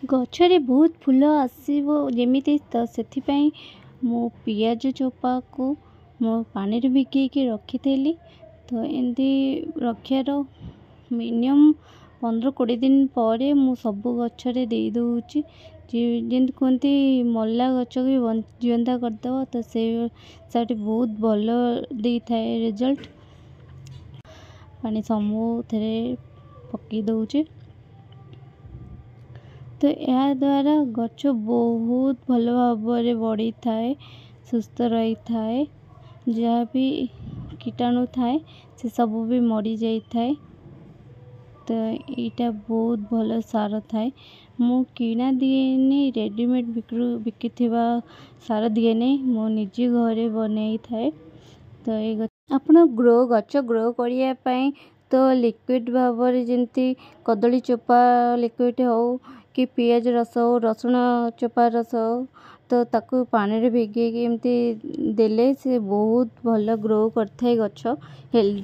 गछरे बहुत फूल आसो जमीती तो से मो पियाज चोपा को मो पानी भिगेकी रखी तो एमती रखार मिनिमम 15-20 दिन पर मु सबू गछरे दे दूची जमी कहते मल्ला गच भी जीवंता करदेव तो से बहुत भल दे थाए रिजल्ट पानी सबुथे पकई दौचे तो यह द्वारा गच बहुत भल भाव बढ़ी थाए सुस्थ रही थाए जहाँ भी कीटाणु थाए से सब भी मरी जाई थाए तो यहाँ बहुत भल सार थाए मु किना दिएनी रेडीमेड बिकी सार दिए मो निजे घरे बन थाए तो ये आपण गच ग्रो करने तो लिक्विड भाव जमती कदली चोपा लिक्विड हो कि पियाज रस हो रसुण चोपा रस हो तो ताकू पानी भिगे एमती देले से बहुत भल ग्रो करथाय गच हेल्दी।